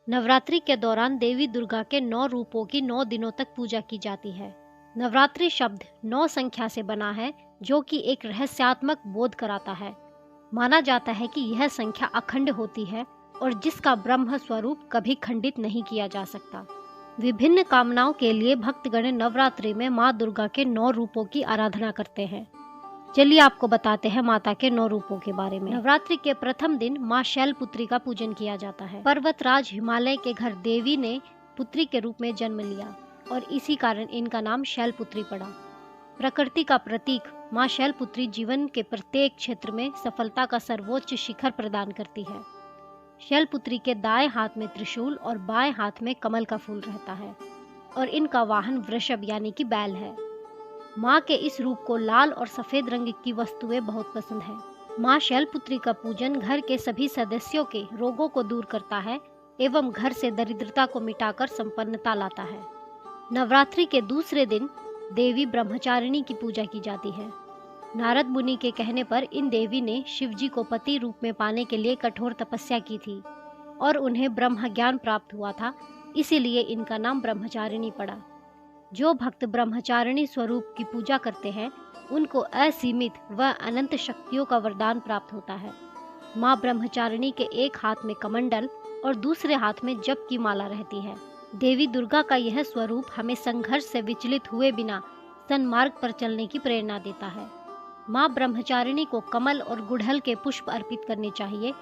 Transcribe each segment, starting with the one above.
नवरात्रि के दौरान देवी दुर्गा के 9 रूपों की 9 दिनों तक पूजा की जाती है। नवरात्रि शब्द 9 संख्या से बना है, जो कि एक रहस्यात्मक बोध कराता है। माना जाता है कि यह संख्या अखंड होती है और जिसका ब्रह्म स्वरूप कभी खंडित नहीं किया जा सकता। विभिन्न कामनाओं के लिए भक्तगण नवरात्रि में माँ दुर्गा के 9 रूपों की आराधना करते हैं। चलिए आपको बताते हैं माता के 9 रूपों के बारे में। नवरात्रि के प्रथम दिन माँ शैलपुत्री का पूजन किया जाता है। पर्वतराज हिमालय के घर देवी ने पुत्री के रूप में जन्म लिया और इसी कारण इनका नाम शैलपुत्री पड़ा। प्रकृति का प्रतीक माँ शैलपुत्री जीवन के प्रत्येक क्षेत्र में सफलता का सर्वोच्च शिखर प्रदान करती है। शैलपुत्री के दाएं हाथ में त्रिशूल और बाएं हाथ में कमल का फूल रहता है और इनका वाहन वृषभ यानी कि बैल है। माँ के इस रूप को लाल और सफेद रंग की वस्तुएं बहुत पसंद है। माँ शैलपुत्री का पूजन घर के सभी सदस्यों के रोगों को दूर करता है एवं घर से दरिद्रता को मिटाकर संपन्नता लाता है। नवरात्रि के दूसरे दिन देवी ब्रह्मचारिणी की पूजा की जाती है। नारद मुनि के कहने पर इन देवी ने शिव जी को पति रूप में पाने के लिए कठोर तपस्या की थी और उन्हें ब्रह्म ज्ञान प्राप्त हुआ था, इसीलिए इनका नाम ब्रह्मचारिणी पड़ा। जो भक्त ब्रह्मचारिणी स्वरूप की पूजा करते हैं उनको असीमित व अनंत शक्तियों का वरदान प्राप्त होता है। माँ ब्रह्मचारिणी के एक हाथ में कमंडल और दूसरे हाथ में जप की माला रहती है। देवी दुर्गा का यह स्वरूप हमें संघर्ष से विचलित हुए बिना सन्मार्ग पर चलने की प्रेरणा देता है। माँ ब्रह्मचारिणी को कमल और गुड़हल के पुष्प अर्पित करने चाहिए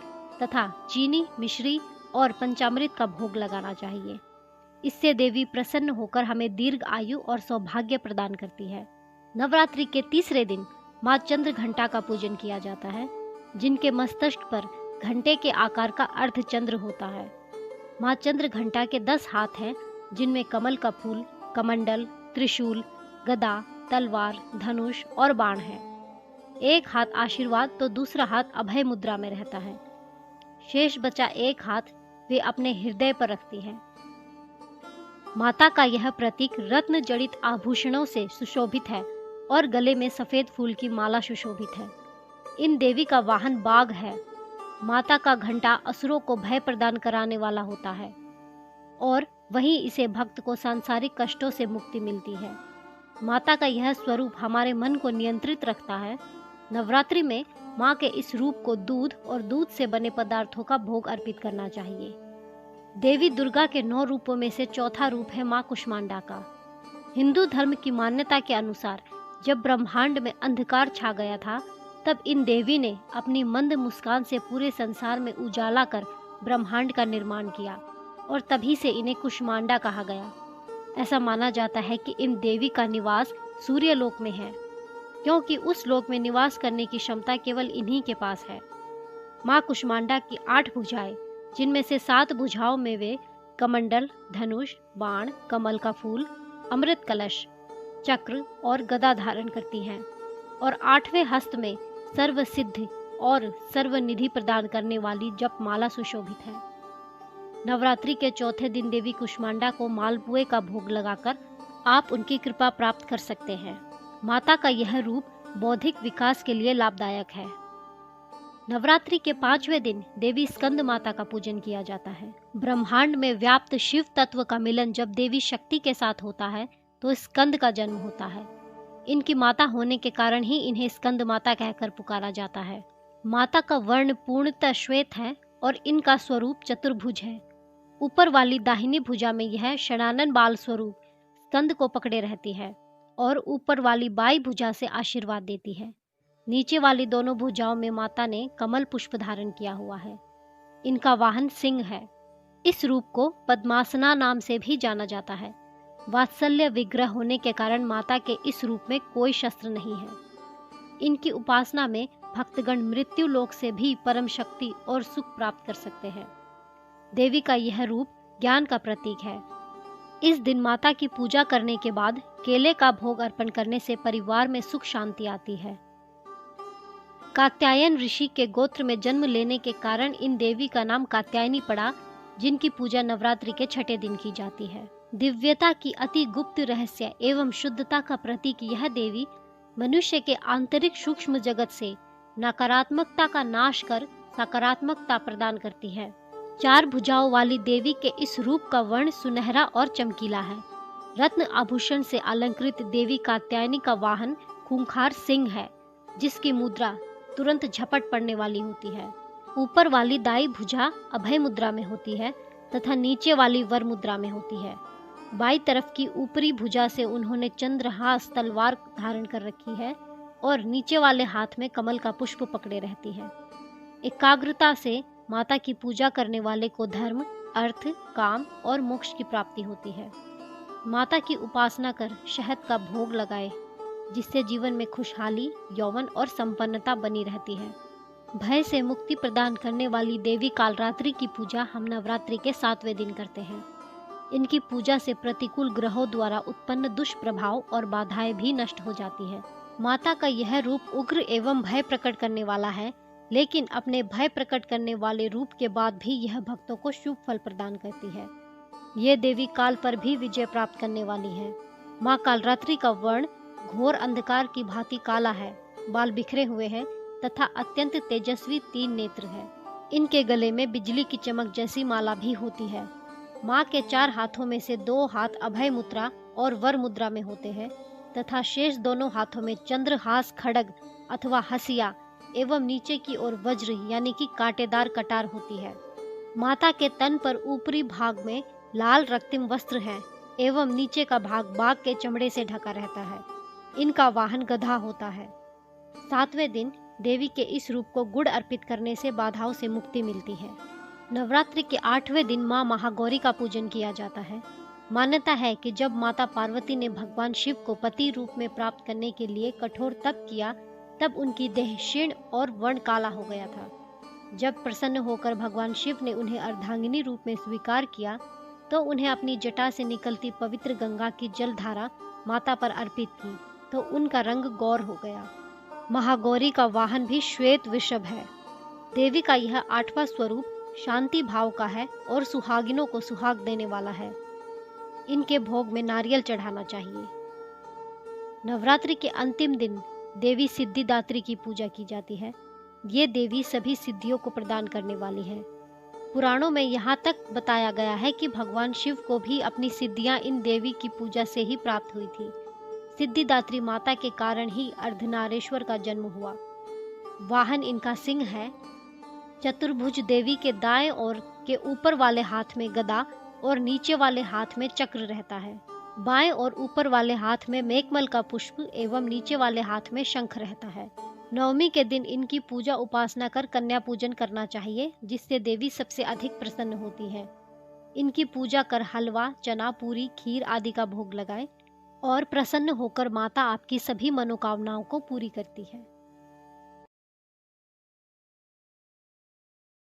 तथा चीनी, मिश्री और पंचामृत का भोग लगाना चाहिए। इससे देवी प्रसन्न होकर हमें दीर्घ आयु और सौभाग्य प्रदान करती है। नवरात्रि के तीसरे दिन माँ चंद्र घंटा का पूजन किया जाता है, जिनके मस्तक पर घंटे के आकार का अर्धचंद्र होता है। माँ चंद्र घंटा के 10 हाथ हैं, जिनमें कमल का फूल, कमंडल, त्रिशूल, गदा, तलवार, धनुष और बाण है। एक हाथ आशीर्वाद तो दूसरा हाथ अभय मुद्रा में रहता है। शेष बचा एक हाथ वे अपने हृदय पर रखती हैं। माता का यह प्रतीक रत्न जड़ित आभूषणों से सुशोभित है और गले में सफेद फूल की माला सुशोभित है। इन देवी का वाहन बाघ है। माता का घंटा असुरों को भय प्रदान कराने वाला होता है और वहीं इसे भक्त को सांसारिक कष्टों से मुक्ति मिलती है। माता का यह स्वरूप हमारे मन को नियंत्रित रखता है। नवरात्रि में माँ के इस रूप को दूध और दूध से बने पदार्थों का भोग अर्पित करना चाहिए। देवी दुर्गा के 9 रूपों में से चौथा रूप है माँ कुष्मांडा का। हिंदू धर्म की मान्यता के अनुसार जब ब्रह्मांड में अंधकार छा गया था, तब इन देवी ने अपनी मंद मुस्कान से पूरे संसार में उजाला कर ब्रह्मांड का निर्माण किया और तभी से इन्हें कुष्मांडा कहा गया। ऐसा माना जाता है कि इन देवी का निवास सूर्य लोक में है, क्योंकि उस लोक में निवास करने की क्षमता केवल इन्हीं के पास है। माँ कुष्मांडा की 8 भुजाएं, जिनमें से 7 भुजाओं में वे कमंडल, धनुष, बाण, कमल का फूल, अमृत कलश, चक्र और गदा धारण करती हैं और 8वें हस्त में सर्वसिद्धि और सर्वनिधि प्रदान करने वाली जप माला सुशोभित है। नवरात्रि के चौथे दिन देवी कुष्मांडा को मालपुए का भोग लगाकर आप उनकी कृपा प्राप्त कर सकते हैं। माता का यह रूप बौद्धिक विकास के लिए लाभदायक है। नवरात्रि के 5वें दिन देवी स्कंद माता का पूजन किया जाता है। ब्रह्मांड में व्याप्त शिव तत्व का मिलन जब देवी शक्ति के साथ होता है तो स्कंद का जन्म होता है। इनकी माता होने के कारण ही इन्हें स्कंद माता कहकर पुकारा जाता है। माता का वर्ण पूर्णतः श्वेत है और इनका स्वरूप चतुर्भुज है। ऊपर वाली दाहिनी भुजा में यह षडानन बाल स्वरूप स्कंद को पकड़े रहती है और ऊपर वाली बाई भुजा से आशीर्वाद देती है। नीचे वाली दोनों भुजाओं में माता ने कमल पुष्प धारण किया हुआ है। इनका वाहन सिंह है। इस रूप को पद्मासना नाम से भी जाना जाता है। वात्सल्य विग्रह होने के कारण माता के इस रूप में कोई शस्त्र नहीं है। इनकी उपासना में भक्तगण मृत्यु लोक से भी परम शक्ति और सुख प्राप्त कर सकते हैं। देवी का यह रूप ज्ञान का प्रतीक है। इस दिन माता की पूजा करने के बाद केले का भोग अर्पण करने से परिवार में सुख शांति आती है। कात्यायन ऋषि के गोत्र में जन्म लेने के कारण इन देवी का नाम कात्यायनी पड़ा, जिनकी पूजा नवरात्रि के 6ठे दिन की जाती है। दिव्यता की अति गुप्त रहस्य एवं शुद्धता का प्रतीक यह देवी मनुष्य के आंतरिक सूक्ष्म जगत से नकारात्मकता का नाश कर सकारात्मकता प्रदान करती है 4 भुजाओं वाली देवी के इस रूप का वर्ण सुनहरा और चमकीला है। रत्न आभूषण से अलंकृत देवी कात्यायनी का वाहन खूंखार सिंह है, जिसकी मुद्रा तुरंत झपट पड़ने वाली होती है। ऊपर वाली दाई भुजा अभय मुद्रा में होती है तथा नीचे वाली वर मुद्रा में होती है। बाई तरफ की ऊपरी भुजा से उन्होंने चंद्रहास तलवार धारण कर रखी है और नीचे वाले हाथ में कमल का पुष्प पकड़े रहती है। एकाग्रता से माता की पूजा करने वाले को धर्म, अर्थ, काम और मोक्ष की प्राप्ति होती है। माता की उपासना कर शहद का भोग लगाए, जिससे जीवन में खुशहाली, यौवन और संपन्नता बनी रहती है। भय से मुक्ति प्रदान करने वाली देवी कालरात्रि की पूजा हम नवरात्रि के 7वें दिन करते हैं। इनकी पूजा से प्रतिकूल ग्रहों द्वारा उत्पन्न दुष्प्रभाव और बाधाएं भी नष्ट हो जाती है। माता का यह रूप उग्र एवं भय प्रकट करने वाला है, लेकिन अपने भय प्रकट करने वाले रूप के बाद भी यह भक्तों को शुभ फल प्रदान करती है। ये देवी काल पर भी विजय प्राप्त करने वाली है। माँ कालरात्रि का वर्ण घोर अंधकार की भांति काला है, बाल बिखरे हुए हैं तथा अत्यंत तेजस्वी 3 नेत्र है। इनके गले में बिजली की चमक जैसी माला भी होती है। माँ के 4 हाथों में से 2 हाथ अभय मुद्रा और वर मुद्रा में होते हैं तथा शेष दोनों हाथों में चंद्रहास खड्ग अथवा हसिया एवं नीचे की ओर वज्र यानी कि कांटेदार कटार होती है। माता के तन पर ऊपरी भाग में लाल रक्तिम वस्त्र है एवं नीचे का भाग बाघ के चमड़े से ढका रहता है। इनका वाहन गधा होता है। 7वें दिन देवी के इस रूप को गुड़ अर्पित करने से बाधाओं से मुक्ति मिलती है। नवरात्रि के 8वें दिन माँ महागौरी का पूजन किया जाता है। मान्यता है कि जब माता पार्वती ने भगवान शिव को पति रूप में प्राप्त करने के लिए कठोर तप किया, तब उनकी देह क्षीण और वर्ण काला हो गया था। जब प्रसन्न होकर भगवान शिव ने उन्हें अर्धांगिनी रूप में स्वीकार किया, तो उन्हें अपनी जटा से निकलती पवित्र गंगा की जलधारा माता पर अर्पित की, तो उनका रंग गौर हो गया। महागौरी का वाहन भी श्वेत वृषभ है। देवी का यह 8वां स्वरूप शांति भाव का है और सुहागिनों को सुहाग देने वाला है। इनके भोग में नारियल चढ़ाना चाहिए। नवरात्रि के अंतिम दिन देवी सिद्धिदात्री की पूजा की जाती है। ये देवी सभी सिद्धियों को प्रदान करने वाली है। पुराणों में यहाँ तक बताया गया है कि भगवान शिव को भी अपनी सिद्धियाँ इन देवी की पूजा से ही प्राप्त हुई थी। सिद्धिदात्री माता के कारण ही अर्धनारेश्वर का जन्म हुआ। वाहन इनका सिंह है। चतुर्भुज देवी के दाएं ओर के ऊपर वाले हाथ में गदा और नीचे वाले हाथ में चक्र रहता है। बाएं और ऊपर वाले हाथ में मेघमल का पुष्प एवं नीचे वाले हाथ में शंख रहता है। नवमी के दिन इनकी पूजा उपासना कर कन्या पूजन करना चाहिए, जिससे देवी सबसे अधिक प्रसन्न होती है। इनकी पूजा कर हलवा, चना, पूरी, खीर आदि का भोग लगाएं और प्रसन्न होकर माता आपकी सभी मनोकामनाओं को पूरी करती है।